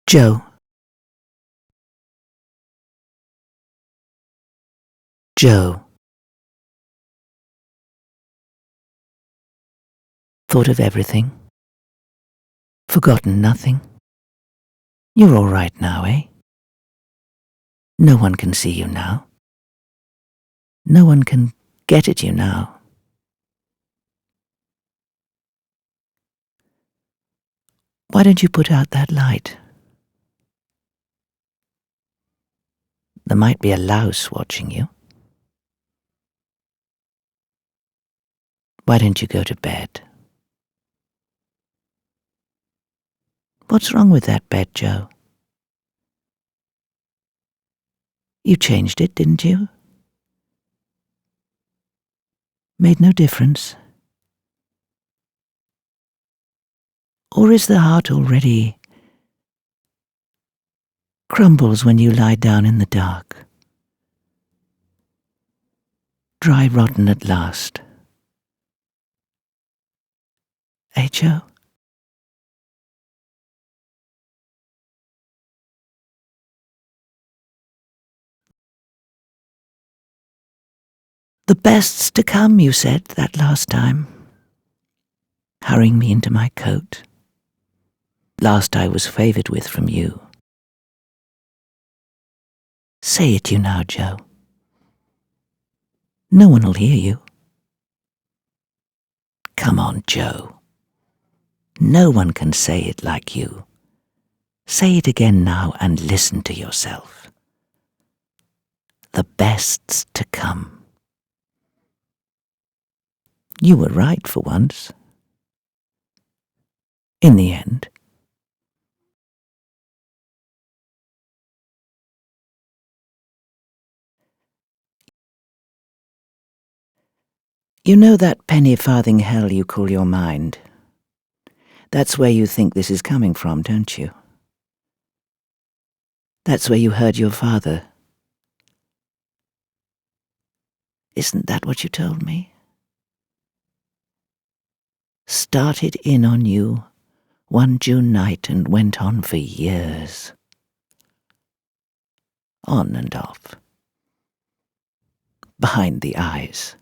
Joe. Joe. Thought of everything. Forgotten nothing. You're all right now, eh? No one can see you now. No one can get at you now. Why don't you put out that light? There might be a louse watching you. Why don't you go to bed? What's wrong with that bed, Joe? You changed it, didn't you? Made no difference. Or is the heart already crumbles when you lie down in the dark? Dry rotten at last. Eh, Joe? The best's to come, you said that last time, hurrying me into my coat. Last I was favoured with from you. Say it you now, Joe. No one'll hear you. Come on, Joe. No one can say it like you. Say it again now and listen to yourself. The best's to come. You were right for once. In the end. You know that penny farthing hell you call your mind? That's where you think this is coming from, don't you? That's where you heard your father. Isn't that what you told me? Started in on you one June night and went on for years. On and off. Behind the eyes.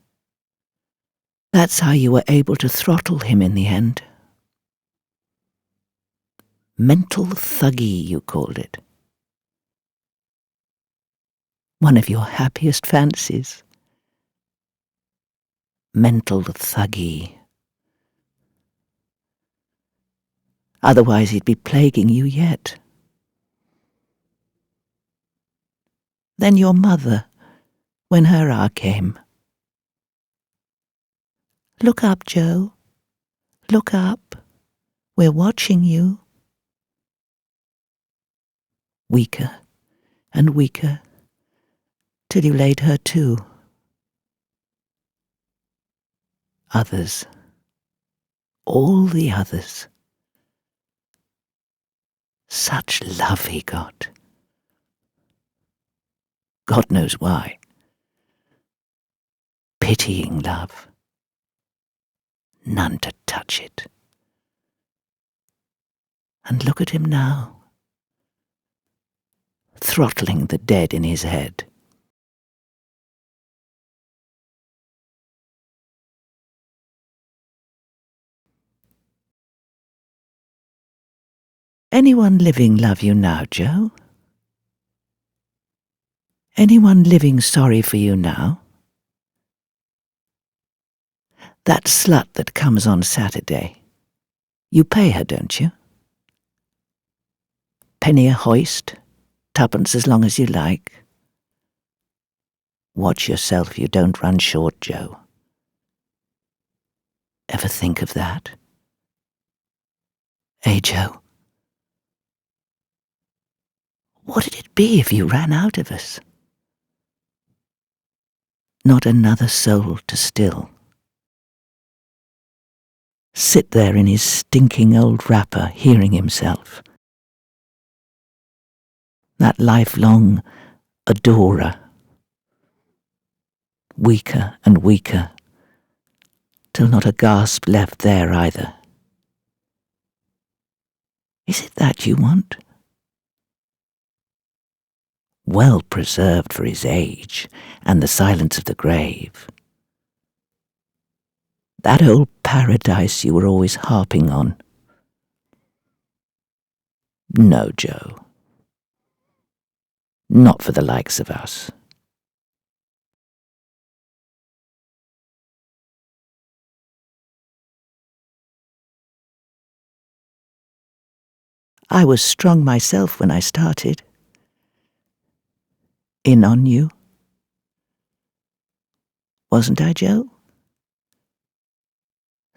That's how you were able to throttle him in the end. Mental thuggy, you called it. One of your happiest fancies. Mental thuggy. Otherwise he'd be plaguing you yet. Then your mother, when her hour came. Look up, Joe. Look up. We're watching you. Weaker and weaker, till you laid her to. Others. All the others. Such love he got. God knows why. Pitying love. None to touch it. And look at him now. Throttling the dead in his head. Anyone living love you now, Joe? Anyone living sorry for you now? That slut that comes on Saturday. You pay her, don't you? Penny a hoist, twopence as long as you like. Watch yourself you don't run short, Joe. Ever think of that? Eh, Joe? What'd it be if you ran out of us? Not another soul to still. Sit there in his stinking old wrapper, hearing himself. That lifelong adorer. Weaker and weaker, till not a gasp left there either. Is it that you want? well preserved for his age and the silence of the grave. That old paradise you were always harping on. No, Joe. Not for the likes of us. I was strong myself when I started. In on you. Wasn't I, Joe?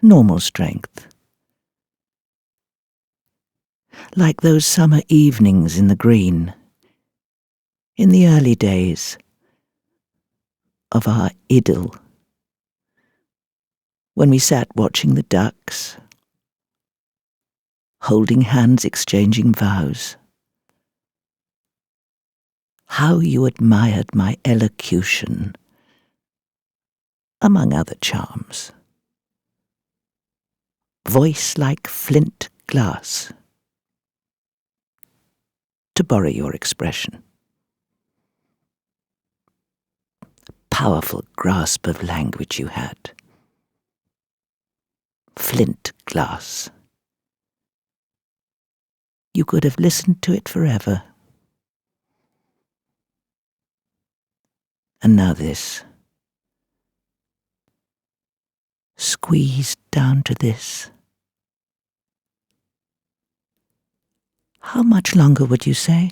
Normal strength. Like those summer evenings in the green, in the early days of our idyll, when we sat watching the ducks, holding hands, exchanging vows. How you admired my elocution, among other charms. Voice like flint glass, to borrow your expression. Powerful grasp of language you had. Flint glass. You could have listened to it forever. And now this. Squeezed down to this. How much longer would you say?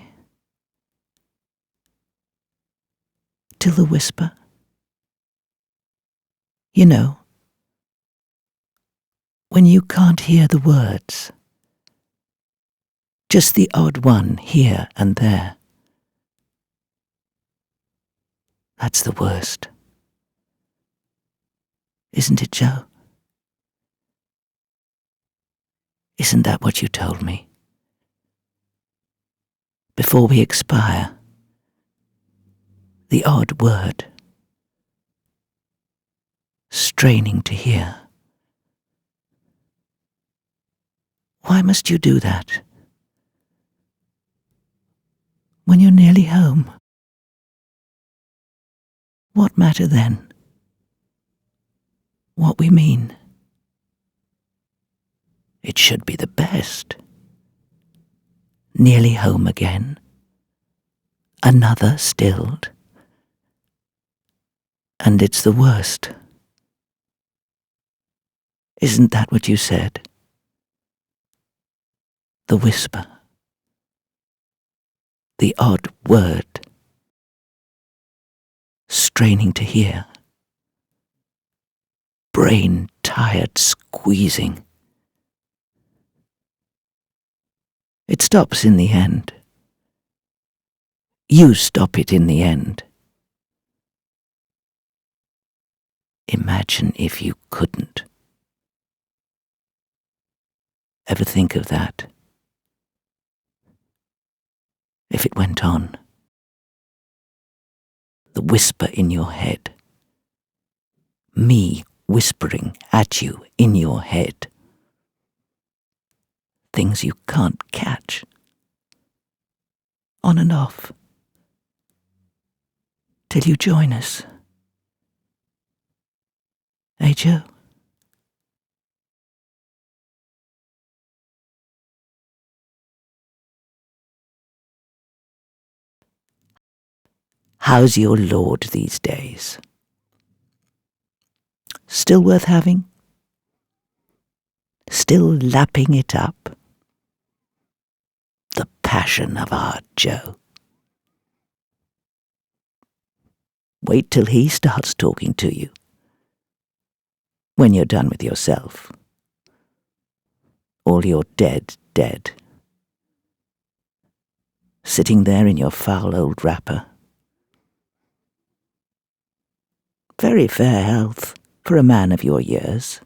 Till the whisper. You know, when you can't hear the words, just the odd one here and there. That's the worst. Isn't it, Joe? Isn't that what you told me? Before we expire, the odd word, straining to hear. Why must you do that? When you're nearly home? What matter then? What we mean? It should be the best. Nearly home again. Another stilled. And it's the worst. Isn't that what you said? The whisper. The odd word. Straining to hear. Brain tired, squeezing. It stops in the end. You stop it in the end. Imagine if you couldn't. Ever think of that? If it went on. The whisper in your head. Me whispering at you in your head. Things you can't catch. On and off. Till you join us. Eh, Joe? How's your lord these days? Still worth having? Still lapping it up? The passion of our Joe. Wait till he starts talking to you. When you're done with yourself. All your dead. Sitting there in your foul old wrapper. Very fair health for a man of your years.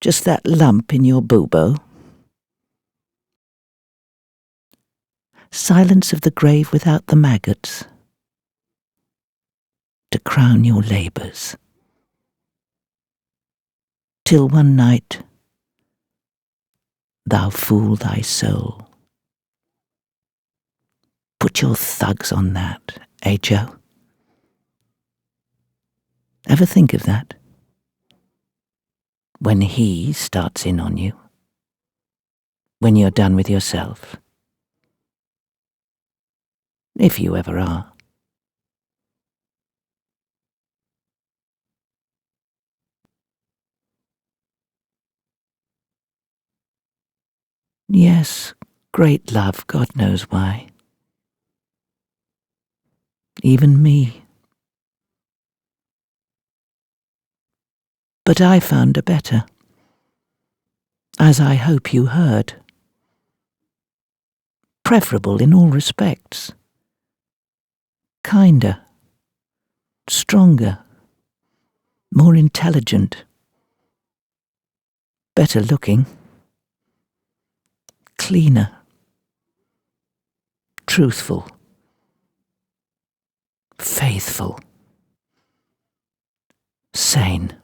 Just that lump in your boobo. Silence of the grave without the maggots. To crown your labours. Till one night, thou fool thy soul. Put your thugs on that, eh, Joe? Ever think of that? When he starts in on you? When you're done with yourself? If you ever are. Yes, great love, God knows why. Even me. But I found a better, as I hope you heard. Preferable in all respects. Kinder, stronger, more intelligent, better looking, cleaner, truthful, faithful, sane.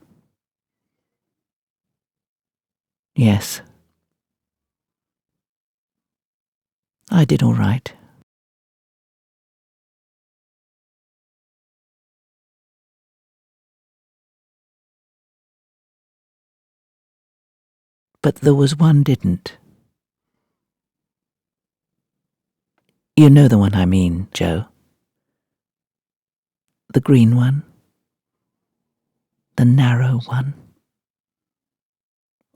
Yes, I did all right. But there was one didn't. You know the one I mean, Joe. The green one. The narrow one.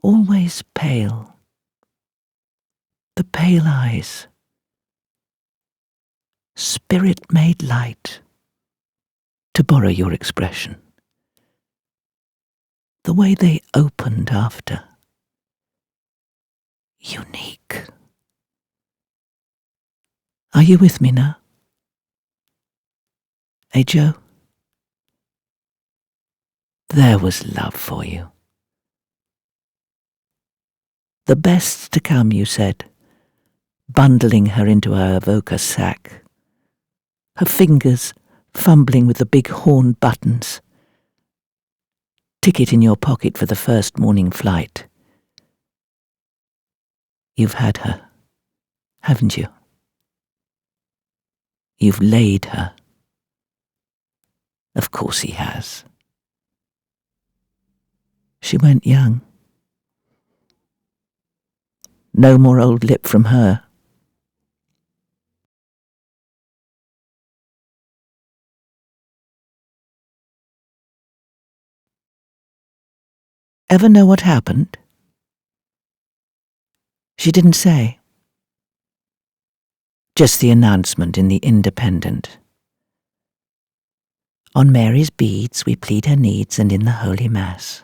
Always pale. The pale eyes. Spirit made light. To borrow your expression. The way they opened after. Unique. Are you with me now? Eh, Joe? There was love for you. The best to come, you said, bundling her into her Avoca sack, her fingers fumbling with the big horn buttons. Ticket in your pocket for the first morning flight. You've had her, haven't you? You've laid her. Of course he has. She went young. No more old lip from her. Ever know what happened? She didn't say. Just the announcement in the Independent. On Mary's beads we plead her needs, and in the Holy Mass.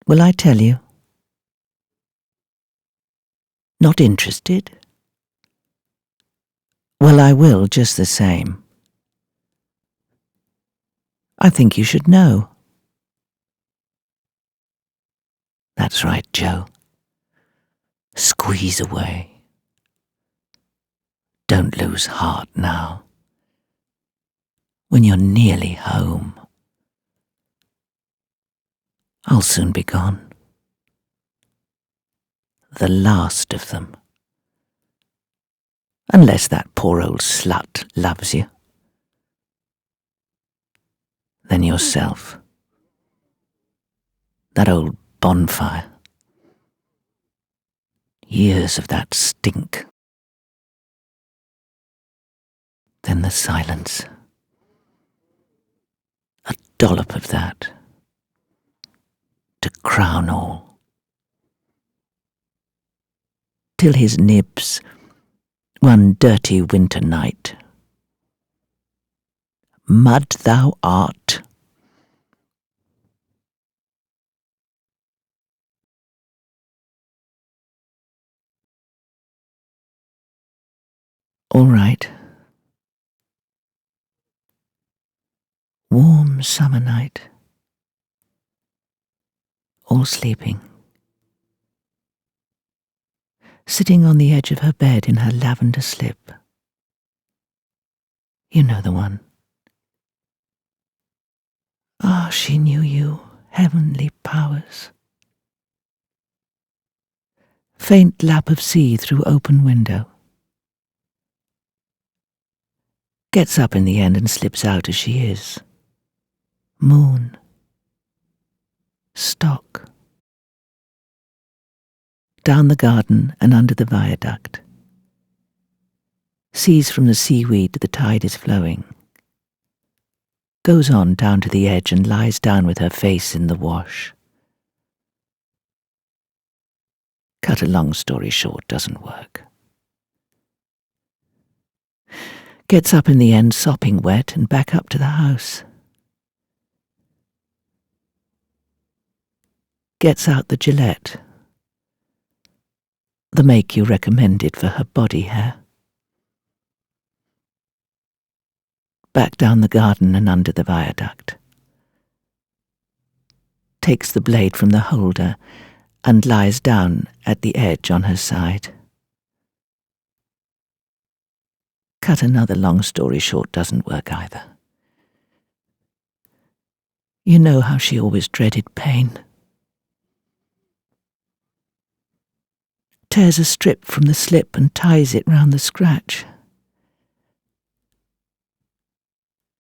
Will I tell you? Not interested? Well, I will just the same. I think you should know. That's right, Joe. Squeeze away. Don't lose heart now. When you're nearly home. I'll soon be gone. The last of them. Unless that poor old slut loves you. Then yourself. That old bonfire. Years of that stink. Then the silence. A dollop of that. To crown all. Till his nibs, one dirty winter night. Mud thou art. All right. Warm summer night. All sleeping. Sitting on the edge of her bed in her lavender slip. You know the one. Ah, she knew you, heavenly powers. Faint lap of sea through open window. Gets up in the end and slips out as she is. Moon. Stock. Down the garden and under the viaduct. Sees from the seaweed the tide is flowing. Goes on down to the edge and lies down with her face in the wash. Cut a long story short, doesn't work. Gets up in the end sopping wet and back up to the house. Gets out the Gillette, the make you recommended for her body hair. Back down the garden and under the viaduct. Takes the blade from the holder and lies down at the edge on her side. Cut another long story short doesn't work either. You know how she always dreaded pain. Tears a strip from the slip and ties it round the scratch.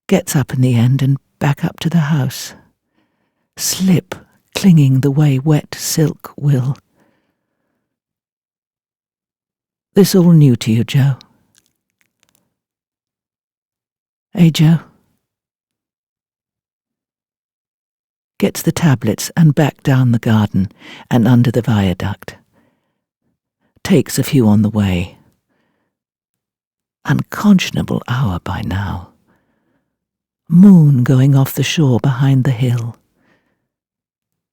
Gets up in the end and back up to the house. Slip clinging the way wet silk will. This all new to you, Joe? Eh, Joe? Gets the tablets and back down the garden and under the viaduct. Takes a few on the way. Unconscionable hour by now. Moon going off the shore behind the hill.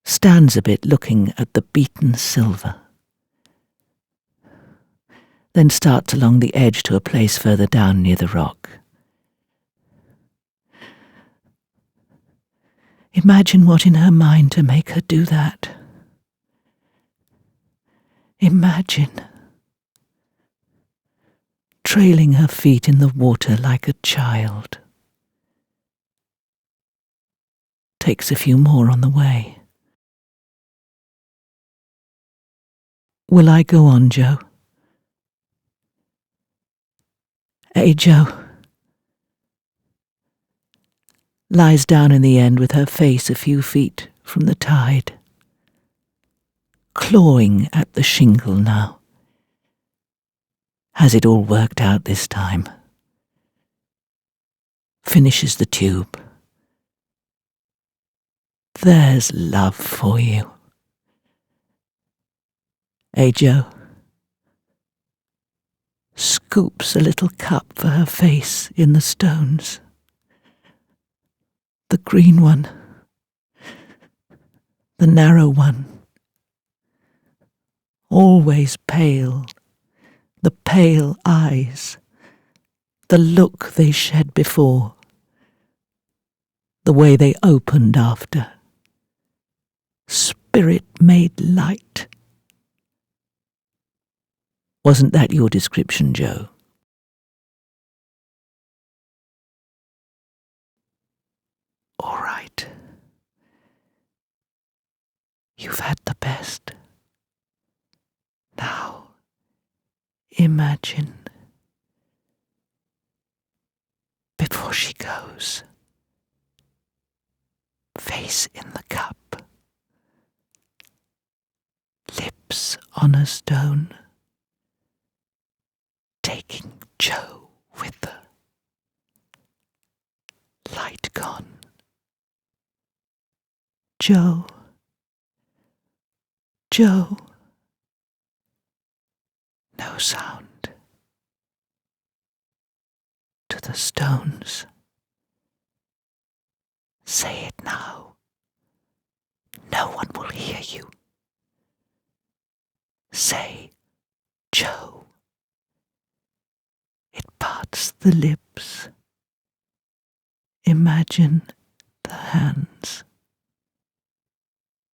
Stands a bit looking at the beaten silver. Then starts along the edge to a place further down near the rock. Imagine what in her mind to make her do that. Imagine. Trailing her feet in the water like a child. Takes a few more on the way. Will I go on, Joe? Eh, Joe? Lies down in the end with her face a few feet from the tide. Clawing at the shingle now. Has it all worked out this time? Finishes the tube. There's love for you. Eh, Joe? Scoops a little cup for her face in the stones. The green one. The narrow one. Always pale. The pale eyes. The look they shed before. The way they opened after. Spirit made light. Wasn't that your description, Joe? All right. You've had the best. Now, imagine, before she goes, face in the cup, lips on a stone, taking Joe with her. Light gone. Joe. Joe. No sound. To the stones. Say it now. No one will hear you. Say, Joe. It parts the lips. Imagine the hands.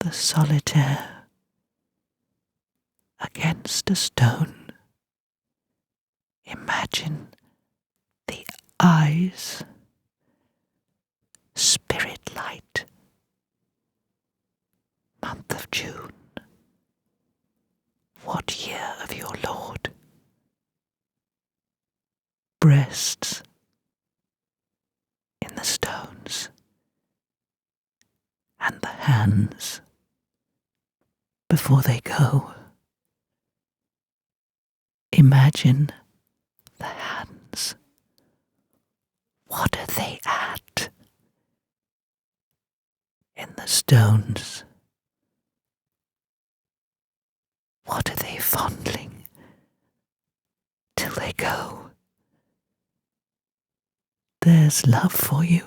The solitaire. Against a stone. Imagine the eyes. Spirit light. Month of June. What year of your Lord? Breasts. hands before they go. Imagine the hands. What are they at? In the stones. What are they fondling till they go? There's love for you,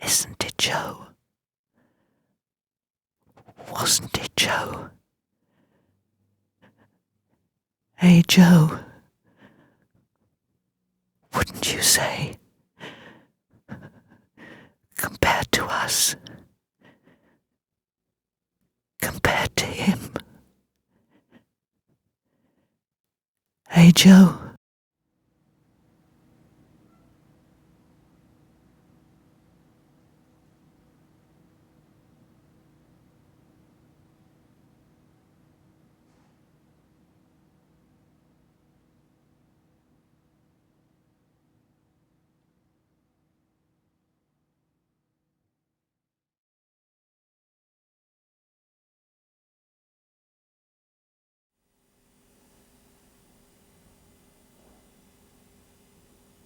isn't it, Joe? Wasn't it, Joe? Hey, Joe, wouldn't you say, compared to us, compared to him? Hey, Joe.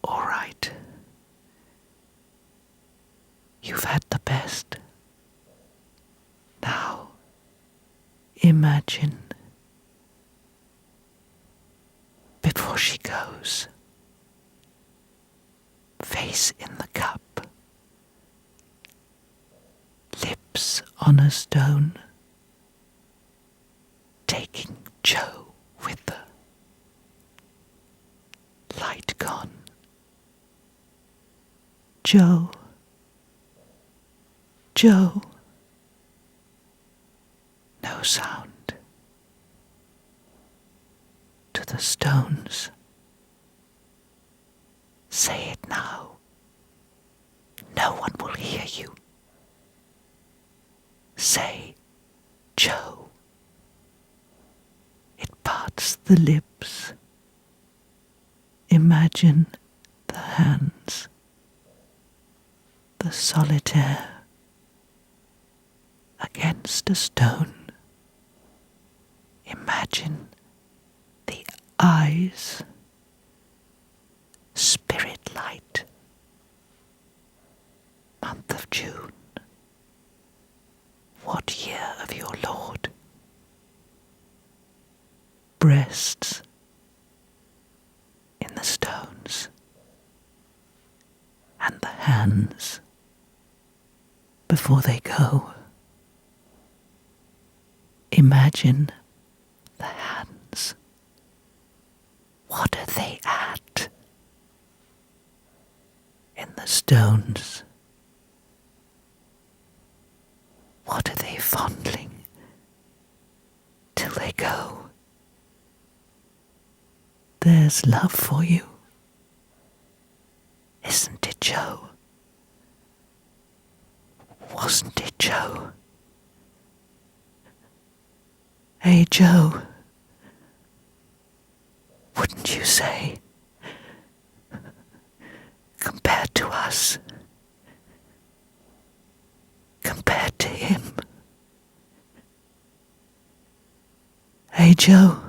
All right. You've had the best. Now, imagine, before she goes, face in the cup, lips on a stone, taking Joe with her. Light gone. Joe. Joe. No sound. To the stones. Say it now. No one will hear you. Say, Joe. It parts the lips. Imagine the hands. The solitaire. Against a stone. Imagine the eyes. Spirit light. Month of June. What year of your Lord? Breasts in the stones. And the hands before they go. Imagine the hands. What are they at? In the stones. What are they fondling till they go? There's love for you, isn't it, Joe? Wasn't it, Joe? Hey, Joe, wouldn't you say, compared to us, compared to him? Hey, Joe.